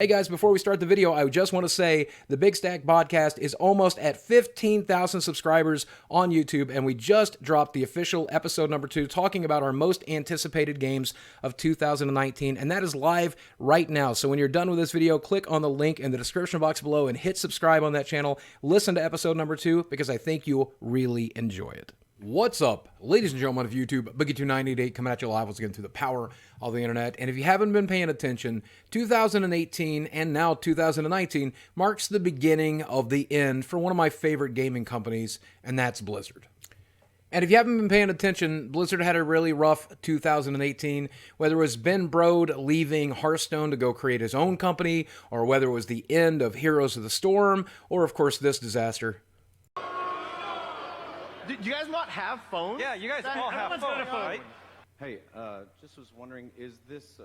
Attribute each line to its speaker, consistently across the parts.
Speaker 1: Hey guys, before we start the video, I just want to say the Big Stack Podcast is almost at 15,000 subscribers on YouTube, and we just dropped the official episode number 2 talking about our most anticipated games of 2019, and that is live right now. So when you're done with this video, click on the link in the description box below and hit subscribe on that channel. Listen to episode number 2 because I think you'll really enjoy it. What's up, ladies and gentlemen of YouTube? Boogie2988 coming at you live once again through the power of the internet. And if you haven't been paying attention, 2018 and now 2019 marks the beginning of the end for one of my favorite gaming companies, and that's Blizzard. And if you haven't been paying attention, Blizzard had a really rough 2018, whether it was Ben Brode leaving Hearthstone to go create his own company, or whether it was the end of Heroes of the Storm, or of course this disaster.
Speaker 2: Do you guys not have phones?
Speaker 3: Yeah, you guys all have phones, right?
Speaker 4: Hey, just was wondering, is this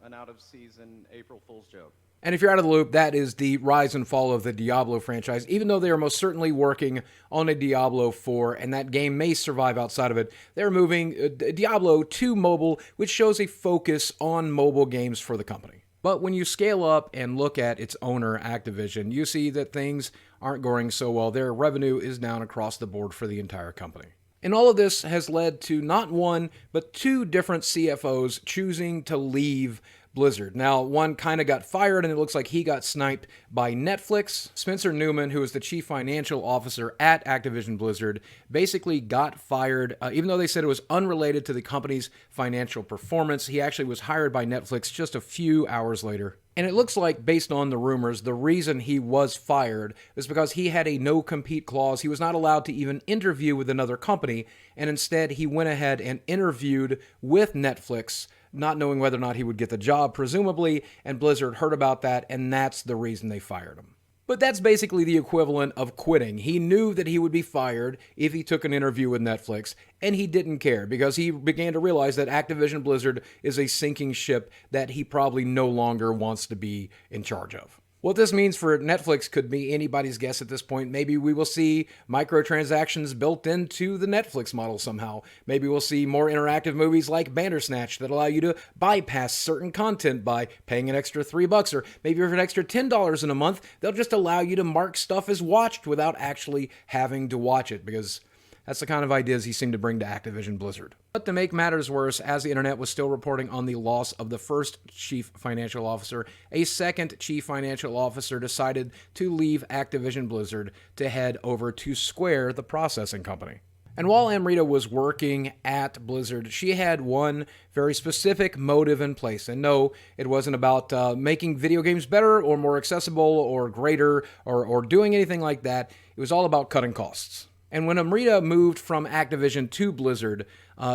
Speaker 4: an out-of-season April Fool's joke?
Speaker 1: And if you're out of the loop, that is the rise and fall of the Diablo franchise. Even though they are most certainly working on a Diablo 4, and that game may survive outside of it, they're moving Diablo to mobile, which shows a focus on mobile games for the company. But when you scale up and look at its owner, Activision, you see that things aren't going so well. Their revenue is down across the board for the entire company. And all of this has led to not one, but 2 different CFOs choosing to leave Blizzard. Now, one kind of got fired, and it looks like he got sniped by Netflix. Spencer Newman, who is the chief financial officer at Activision Blizzard, basically got fired, even though they said it was unrelated to the company's financial performance. He actually was hired by Netflix just a few hours later. And it looks like, based on the rumors, the reason he was fired is because he had a no-compete clause. He was not allowed to even interview with another company, and instead he went ahead and interviewed with Netflix, not knowing whether or not he would get the job, presumably, and Blizzard heard about that, and that's the reason they fired him. But that's basically the equivalent of quitting. He knew that he would be fired if he took an interview with Netflix, and he didn't care because he began to realize that Activision Blizzard is a sinking ship that he probably no longer wants to be in charge of. What this means for Netflix could be anybody's guess at this point. Maybe we will see microtransactions built into the Netflix model somehow. Maybe we'll see more interactive movies like Bandersnatch that allow you to bypass certain content by paying an extra $3, or maybe for an extra $10 in a month, they'll just allow you to mark stuff as watched without actually having to watch it, because that's the kind of ideas he seemed to bring to Activision Blizzard. But to make matters worse, as the internet was still reporting on the loss of the first chief financial officer, a second chief financial officer decided to leave Activision Blizzard to head over to Square, the processing company. And while Amrita was working at Blizzard, she had one very specific motive in place. And no, it wasn't about making video games better or more accessible or greater or doing anything like that. It was all about cutting costs. And when Amrita moved from Activision to Blizzard,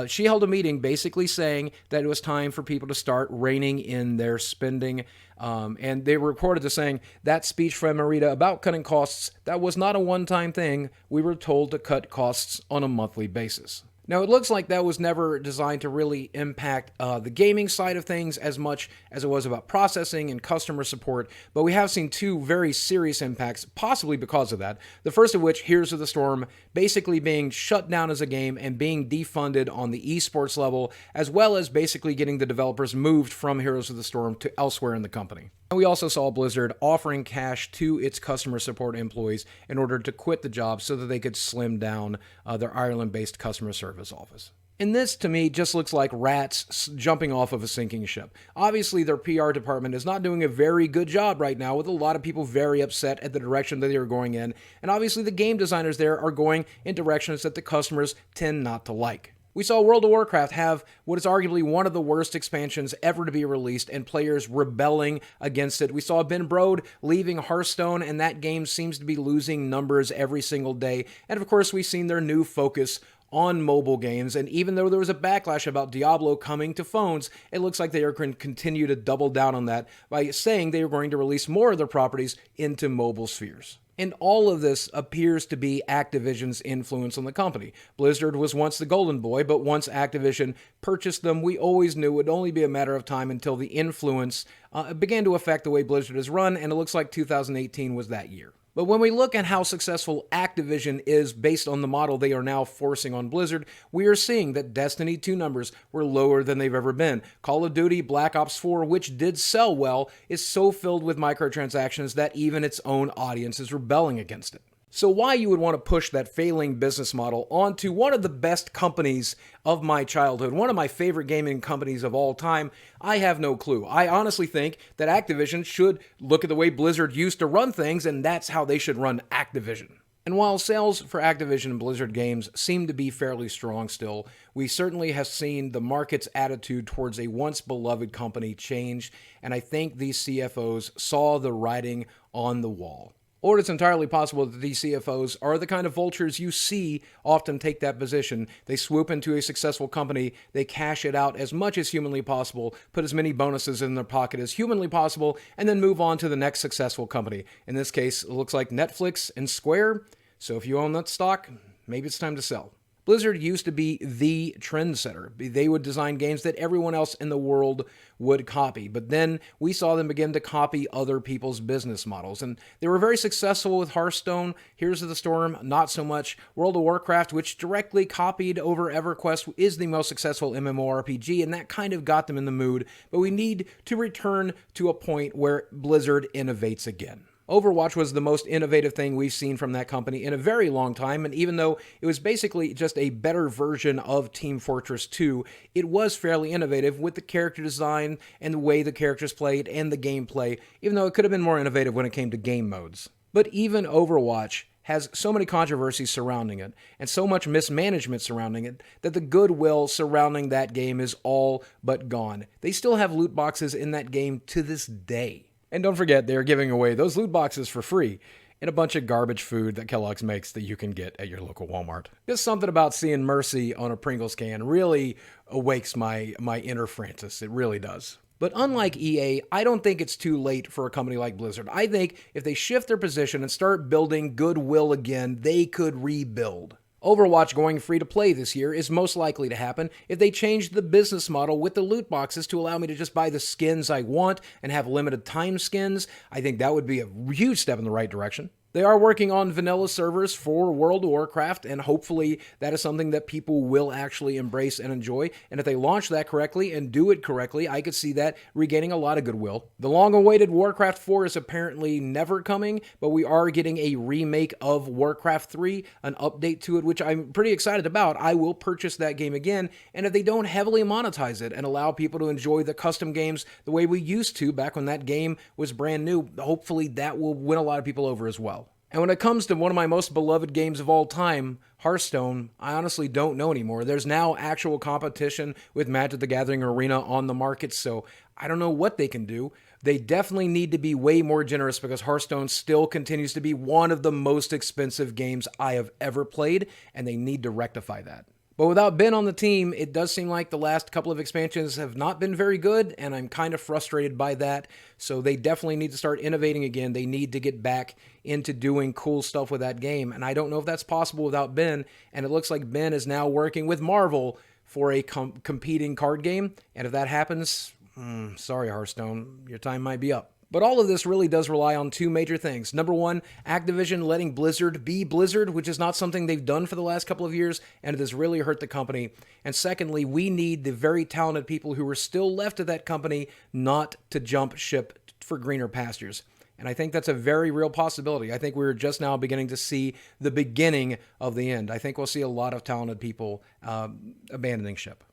Speaker 1: she held a meeting basically saying that it was time for people to start reining in their spending. And they were reported as saying that speech from Amrita about cutting costs, that was not a one-time thing. We were told to cut costs on a monthly basis. Now, it looks like that was never designed to really impact the gaming side of things as much as it was about processing and customer support, but we have seen 2 very serious impacts, possibly because of that. The first of which, Heroes of the Storm, basically being shut down as a game and being defunded on the esports level, as well as basically getting the developers moved from Heroes of the Storm to elsewhere in the company. And we also saw Blizzard offering cash to its customer support employees in order to quit the job so that they could slim down their Ireland-based customer service office. And this, to me, just looks like rats jumping off of a sinking ship. Obviously, their PR department is not doing a very good job right now, with a lot of people very upset at the direction that they are going in. And obviously, the game designers there are going in directions that the customers tend not to like. We saw World of Warcraft have what is arguably one of the worst expansions ever to be released, and players rebelling against it. We saw Ben Brode leaving Hearthstone, and that game seems to be losing numbers every single day. And of course, we've seen their new focus on mobile games, and even though there was a backlash about Diablo coming to phones, it looks like they are going to continue to double down on that by saying they are going to release more of their properties into mobile spheres. And all of this appears to be Activision's influence on the company. Blizzard was once the golden boy, but once Activision purchased them, we always knew it would only be a matter of time until the influence began to affect the way Blizzard is run, and it looks like 2018 was that year. But when we look at how successful Activision is based on the model they are now forcing on Blizzard, we are seeing that Destiny 2 numbers were lower than they've ever been. Call of Duty Black Ops 4, which did sell well, is so filled with microtransactions that even its own audience is rebelling against it. So why you would want to push that failing business model onto one of the best companies of my childhood, one of my favorite gaming companies of all time, I have no clue. I honestly think that Activision should look at the way Blizzard used to run things, and that's how they should run Activision. And while sales for Activision and Blizzard games seem to be fairly strong still, we certainly have seen the market's attitude towards a once beloved company change, and I think these CFOs saw the writing on the wall. Or it's entirely possible that these CFOs are the kind of vultures you see often take that position. They swoop into a successful company, they cash it out as much as humanly possible, put as many bonuses in their pocket as humanly possible, and then move on to the next successful company. In this case, it looks like Netflix and Square. So if you own that stock, maybe it's time to sell. Blizzard used to be the trendsetter. They would design games that everyone else in the world would copy. But then we saw them begin to copy other people's business models. And they were very successful with Hearthstone, Heroes of the Storm, not so much. World of Warcraft, which directly copied over EverQuest, is the most successful MMORPG, and that kind of got them in the mood. But we need to return to a point where Blizzard innovates again. Overwatch was the most innovative thing we've seen from that company in a very long time, and even though it was basically just a better version of Team Fortress 2, it was fairly innovative with the character design and the way the characters played and the gameplay, even though it could have been more innovative when it came to game modes. But even Overwatch has so many controversies surrounding it, and so much mismanagement surrounding it, that the goodwill surrounding that game is all but gone. They still have loot boxes in that game to this day. And don't forget, they're giving away those loot boxes for free and a bunch of garbage food that Kellogg's makes that you can get at your local Walmart. Just something about seeing Mercy on a Pringles can really awakes my inner Francis. It really does. But unlike EA, I don't think it's too late for a company like Blizzard. I think if they shift their position and start building goodwill again, they could rebuild. Overwatch going free to play this year is most likely to happen if they change the business model with the loot boxes to allow me to just buy the skins I want and have limited time skins. I think that would be a huge step in the right direction. They are working on vanilla servers for World of Warcraft, and hopefully that is something that people will actually embrace and enjoy. And if they launch that correctly and do it correctly, I could see that regaining a lot of goodwill. The long-awaited Warcraft 4 is apparently never coming, but we are getting a remake of Warcraft 3, an update to it, which I'm pretty excited about. I will purchase that game again, and if they don't heavily monetize it and allow people to enjoy the custom games the way we used to back when that game was brand new, hopefully that will win a lot of people over as well. And when it comes to one of my most beloved games of all time, Hearthstone, I honestly don't know anymore. There's now actual competition with Magic the Gathering Arena on the market, so I don't know what they can do. They definitely need to be way more generous because Hearthstone still continues to be one of the most expensive games I have ever played, and they need to rectify that. But without Ben on the team, it does seem like the last couple of expansions have not been very good, and I'm kind of frustrated by that. So they definitely need to start innovating again. They need to get back into doing cool stuff with that game, and I don't know if that's possible without Ben, and it looks like Ben is now working with Marvel for a competing card game, and if that happens, sorry Hearthstone, your time might be up. But all of this really does rely on two major things. Number one, Activision letting Blizzard be Blizzard, which is not something they've done for the last couple of years, and it has really hurt the company. And secondly, we need the very talented people who are still left at that company not to jump ship for greener pastures. And I think that's a very real possibility. I think we're just now beginning to see the beginning of the end. I think we'll see a lot of talented people abandoning ship.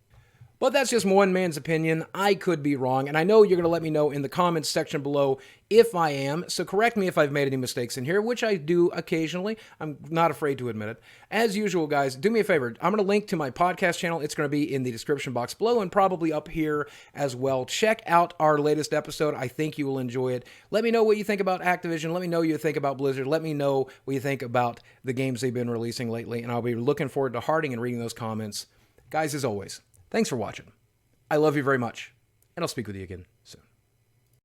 Speaker 1: But that's just one man's opinion. I could be wrong, and I know you're going to let me know in the comments section below if I am, so correct me if I've made any mistakes in here, which I do occasionally. I'm not afraid to admit it. As usual, guys, do me a favor. I'm going to link to my podcast channel. It's going to be in the description box below and probably up here as well. Check out our latest episode. I think you will enjoy it. Let me know what you think about Activision. Let me know what you think about Blizzard. Let me know what you think about the games they've been releasing lately, and I'll be looking forward to hearting and reading those comments. Guys, as always, thanks for watching. I love you very much, and I'll speak with you again soon.